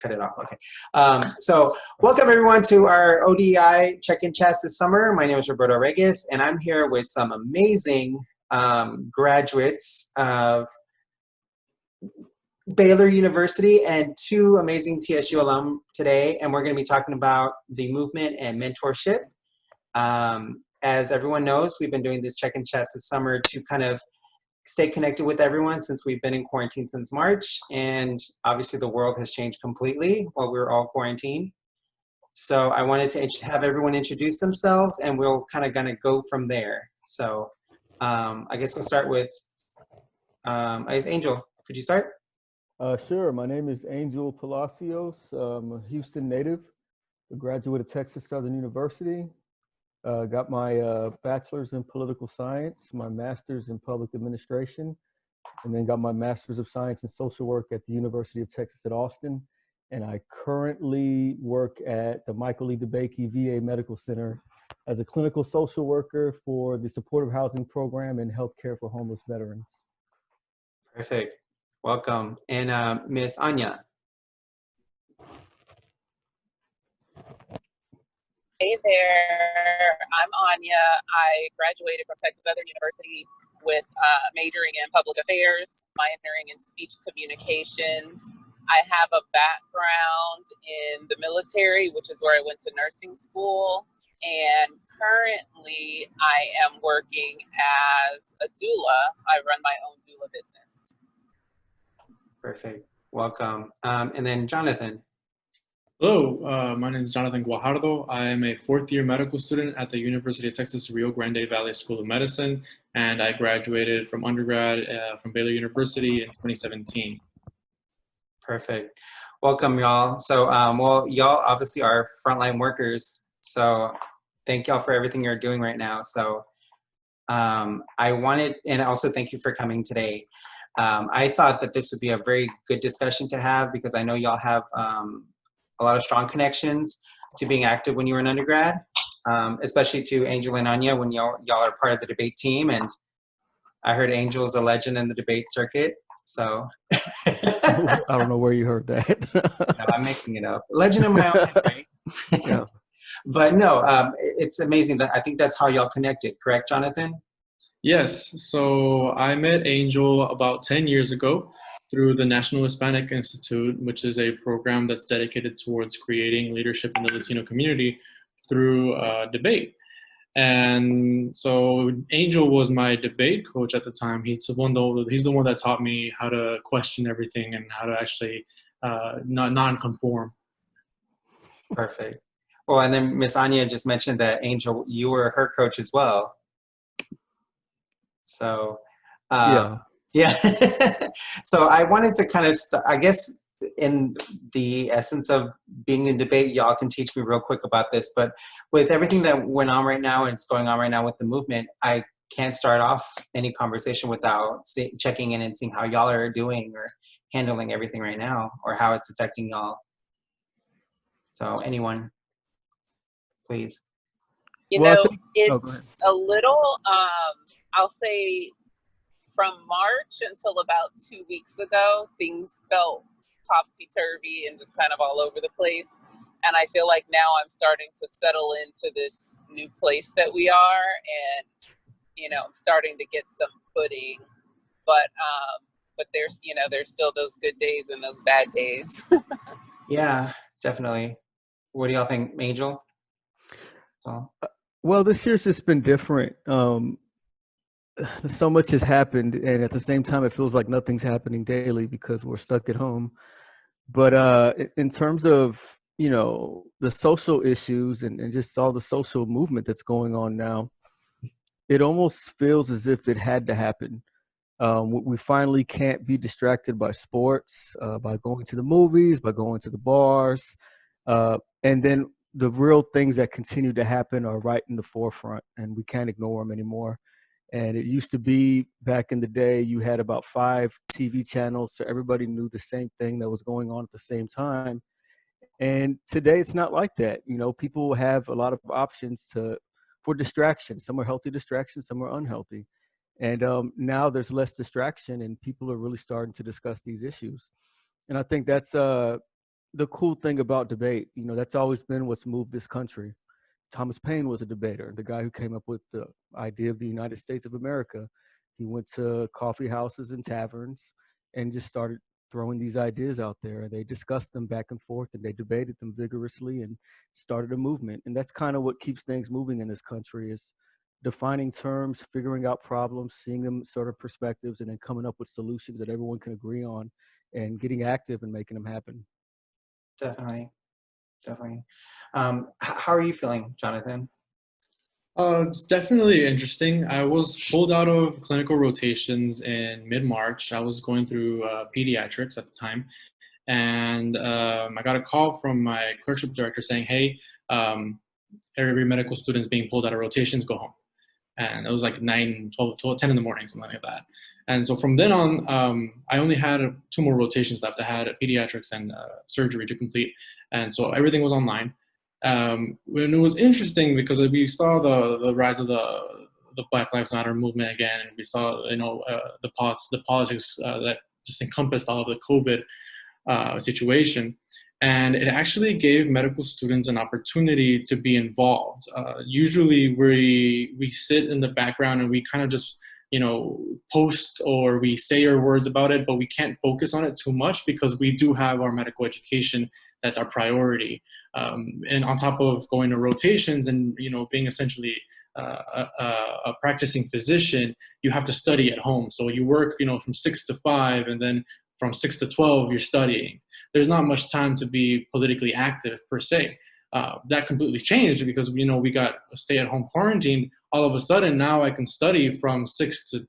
cut it off. Okay. So welcome everyone to our ODI check-in chats this summer. My name is Roberto Regis, and I'm here with some amazing graduates of Baylor University and two amazing TSU alum today, and we're going to be talking about the movement and mentorship. As everyone knows, we've been doing these check-in chats this summer to kind of stay connected with everyone since we've been in quarantine since March, and obviously the world has changed completely while we're all quarantined. So I wanted to have everyone introduce themselves, and we'll kind of gonna go from there. So I guess we'll start with, I guess Angel, could you start? Sure. My name is Angel Palacios. I'm a Houston native, a graduate of Texas Southern University. Got my bachelor's in political science, my master's in public administration, and then got my master's of science in social work at the University of Texas at Austin. And I currently work at the Michael E. DeBakey VA Medical Center as a clinical social worker for the supportive housing program and healthcare for homeless veterans. Perfect. Welcome. And Miss Anya. Hey there, I'm Anya. I graduated from Texas Southern University with majoring in public affairs, minoring in speech communications. I have a background in the military, which is where I went to nursing school. And currently I am working as a doula. I run my own doula business. Perfect. Welcome. And then Jonathan. Hello, my name is Jonathan Guajardo. I am a fourth-year medical student at the University of Texas Rio Grande Valley School of Medicine, and I graduated from undergrad from Baylor University in 2017. Perfect. Welcome, y'all. So, well, y'all obviously are frontline workers, so thank y'all for everything you're doing right now. So I wanted, and also thank you for coming today. I thought that this would be a very good discussion to have because I know y'all have a lot of strong connections to being active when you were an undergrad, especially to Angel and Anya when y'all are part of the debate team. And I heard Angel is a legend in the debate circuit, so. I don't know where you heard that. No, I'm making it up. Legend in my own head, right? Yeah. But no, it's amazing that I think that's how y'all connected, correct, Jonathan? Yes, so I met Angel about 10 years ago through the National Hispanic Institute, which is a program that's dedicated towards creating leadership in the Latino community through debate. And so Angel was my debate coach at the time. He's the one that taught me how to question everything and how to actually non-conform. Perfect. Well, and then Miss Anya just mentioned that Angel, you were her coach as well. So, yeah. So I wanted to kind of, I guess in the essence of being in debate, y'all can teach me real quick about this, but with everything that went on right now and it's going on right now with the movement, I can't start off any conversation without checking in and seeing how y'all are doing or handling everything right now or how it's affecting y'all. So anyone, please. You know, it's a little, I'll say, from March until about 2 weeks ago, things felt topsy-turvy and just kind of all over the place. And I feel like now I'm starting to settle into this new place that we are and, you know, I'm starting to get some footing. But there's, you know, there's still those good days and those bad days. Yeah, definitely. What do y'all think, Angel? Well, this year's just been different. So much has happened, and at the same time, it feels like nothing's happening daily because we're stuck at home. But in terms of, you know, the social issues and just all the social movement that's going on now, it almost feels as if it had to happen. We finally can't be distracted by sports, by going to the movies, by going to the bars, and then the real things that continue to happen are right in the forefront, and we can't ignore them anymore. And it used to be back in the day, you had about 5 TV channels, so everybody knew the same thing that was going on at the same time. And today it's not like that. You know, people have a lot of options for distraction. Some are healthy distractions, some are unhealthy. And now there's less distraction and people are really starting to discuss these issues. And I think that's the cool thing about debate, you know, that's always been what's moved this country. Thomas Paine was a debater, the guy who came up with the idea of the United States of America. He went to coffee houses and taverns and just started throwing these ideas out there. They discussed them back and forth, and they debated them vigorously and started a movement. And that's kind of what keeps things moving in this country, is defining terms, figuring out problems, seeing them sort of perspectives, and then coming up with solutions that everyone can agree on and getting active and making them happen. Definitely. Definitely. How are you feeling, Jonathan? It's definitely interesting. I was pulled out of clinical rotations in mid-March. I was going through pediatrics at the time, and I got a call from my clerkship director saying, "Hey, every medical student's being pulled out of rotations, go home." And it was like 9, 12, 10 in the morning, something like that. And so from then on, I only had 2 more rotations left. I had pediatrics and surgery to complete. And so everything was online. And it was interesting because we saw the rise of the Black Lives Matter movement again. And we saw, you know, the politics that just encompassed all of the COVID situation. And it actually gave medical students an opportunity to be involved. Usually we sit in the background and we kind of just, you know, post or we say our words about it, but we can't focus on it too much because we do have our medical education. That's our priority. And on top of going to rotations and, you know, being essentially a practicing physician, you have to study at home. So you work, you know, from 6 to 5, and then from 6 to 12, you're studying. There's not much time to be politically active per se. That completely changed because, you know, we got a stay-at-home quarantine. All of a sudden, now I can study from 6 to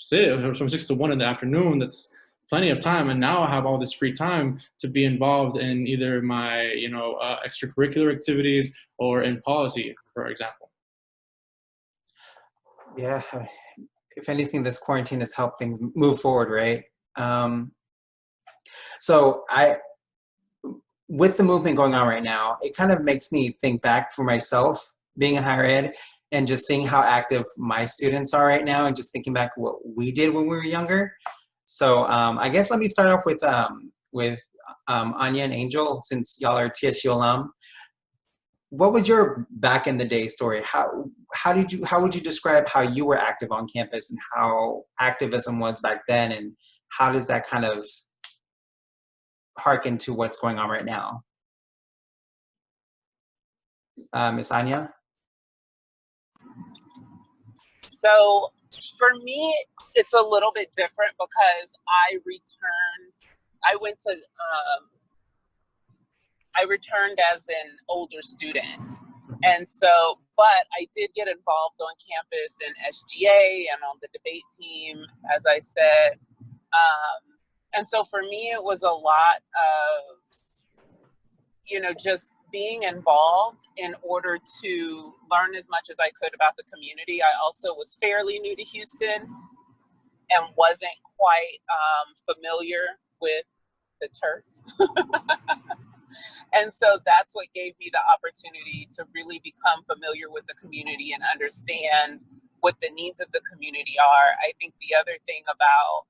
1 in the afternoon. That's plenty of time, and now I have all this free time to be involved in either my, you know, extracurricular activities or in policy, for example. Yeah, if anything, this quarantine has helped things move forward, right? So with the movement going on right now, it kind of makes me think back for myself being in higher ed and just seeing how active my students are right now and just thinking back what we did when we were younger. So I guess let me start off with Anya and Angel, since y'all are TSU alum. What was your back in the day story? How would you describe how you were active on campus and how activism was back then, and how does that kind of harken to what's going on right now? Miss Anya? So for me, it's a little bit different because I returned as an older student. And so, but I did get involved on campus in SGA and on the debate team, as I said. And so for me, it was a lot of, you know, just being involved in order to learn as much as I could about the community. I also was fairly new to Houston and wasn't quite familiar with the turf. And so that's what gave me the opportunity to really become familiar with the community and understand what the needs of the community are. I think the other thing about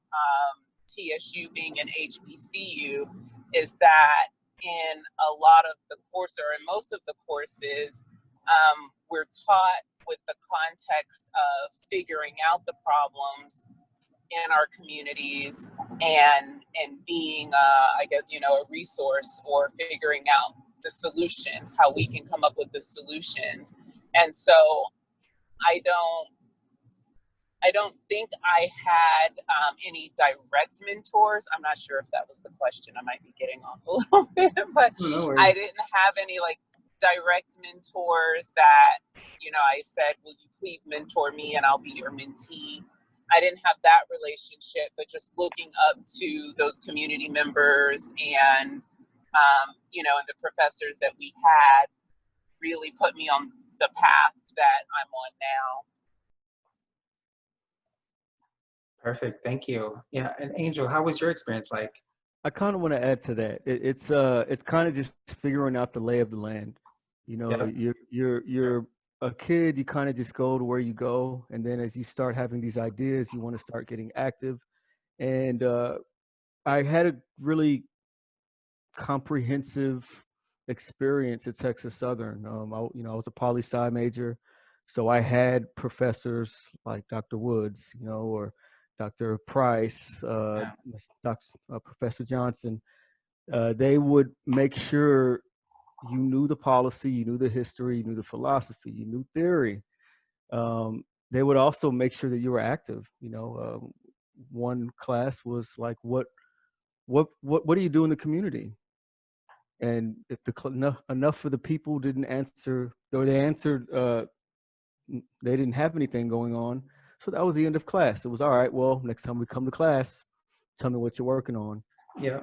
TSU being an HBCU is that in a lot of the course, or in most of the courses, we're taught with the context of figuring out the problems in our communities and being I guess, you know, a resource, or figuring out the solutions, how we can come up with the solutions. And so I don't think I had any direct mentors. I'm not sure if that was the question. I might be getting off a little bit, but No I didn't have any like direct mentors that, you know, I said, will you please mentor me and I'll be your mentee. I didn't have that relationship, but just looking up to those community members and, you know, and the professors that we had really put me on the path that I'm on now. Perfect, thank you. Yeah, and Angel, how was your experience like? I kind of want to add to that. It's kind of just figuring out the lay of the land. You know, Yeah. you're a kid, you kind of just go to where you go, and then as you start having these ideas, you want to start getting active. And I had a really comprehensive experience at Texas Southern. I was a poli-sci major, so I had professors like Dr. Woods, or Dr. Price, Professor Johnson. They would make sure you knew the policy, you knew the history, you knew the philosophy, you knew theory. They would also make sure that you were active. One class was like, what do you do in the community? And if enough for the people didn't answer, or they answered, they didn't have anything going on. So that was the end of class. It was, all right, well, next time we come to class, tell me what you're working on. Yeah.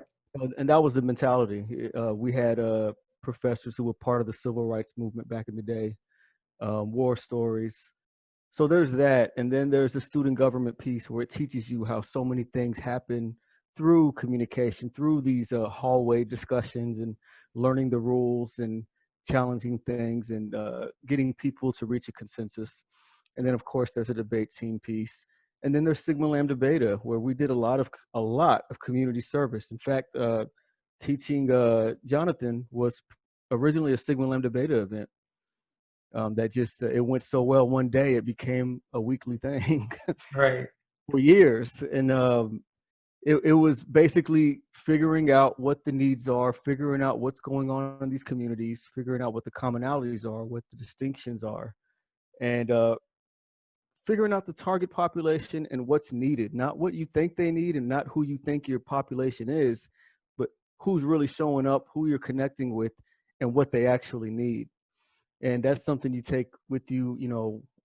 And that was the mentality. We had professors who were part of the civil rights movement back in the day, war stories. So there's that. And then there's the student government piece where it teaches you how so many things happen through communication, through these hallway discussions and learning the rules and challenging things and getting people to reach a consensus. And then, of course, there's a debate team piece. And then there's Sigma Lambda Beta, where we did a lot of community service. In fact, teaching Jonathan was originally a Sigma Lambda Beta event. That just it went so well one day it became a weekly thing. Right. For years. And it was basically figuring out what the needs are, figuring out what's going on in these communities, figuring out what the commonalities are, what the distinctions are, and figuring out the target population and what's needed, not what you think they need and not who you think your population is, but who's really showing up, who you're connecting with, and what they actually need. And that's something you take with you.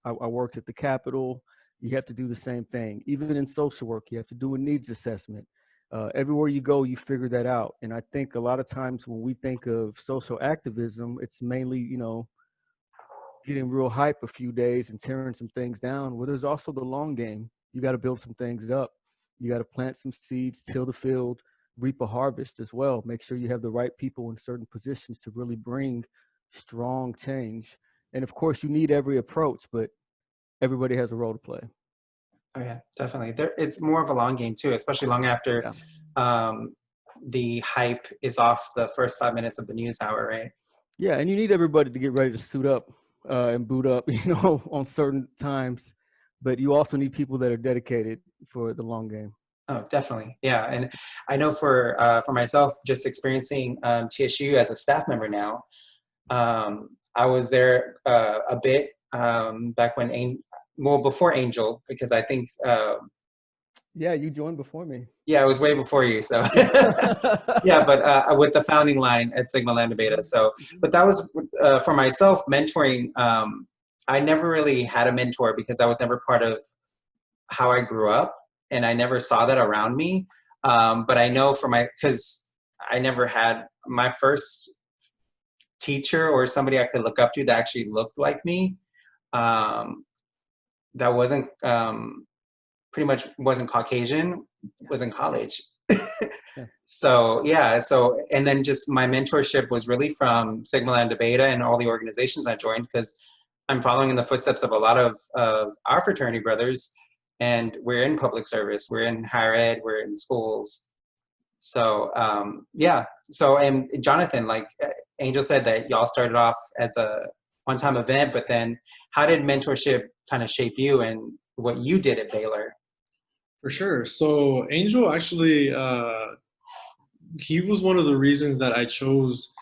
I worked at the Capitol. You have to do the same thing. Even in social work, you have to do a needs assessment. Everywhere you go, you figure that out. And I think a lot of times when we think of social activism, it's mainly, getting real hype a few days and tearing some things down. Well, there's also the long game. You got to build some things up. You got to plant some seeds, till the field, reap a harvest as well. Make sure you have the right people in certain positions to really bring strong change. And of course, you need every approach, but everybody has a role to play. Oh yeah, definitely. It's more of a long game too, especially long after the hype is off the first 5 minutes of the news hour, right? Yeah, and you need everybody to get ready to suit up and boot up, on certain times. But you also need people that are dedicated for the long game. Oh, definitely. Yeah, and I know for myself, just experiencing TSU as a staff member now, I was there a bit back when, before Angel, because I think. Yeah, you joined before me. Yeah, I was way before you. So yeah, but with the founding line at Sigma Lambda Beta. So, but that was for myself, mentoring. I never really had a mentor because I was never part of how I grew up, and I never saw that around me. But I know because I never had my first teacher or somebody I could look up to that actually looked like me. That wasn't pretty much wasn't Caucasian, was in college. Yeah. So yeah, and then just my mentorship was really from Sigma Lambda Beta and all the organizations I joined, because I'm following in the footsteps of a lot of our fraternity brothers, and we're in public service, we're in higher ed, we're in schools. So yeah, so, and Jonathan, like Angel said, that y'all started off as a one-time event, but then how did mentorship kind of shape you and what you did at Baylor? For sure. So Angel actually, he was one of the reasons that I chose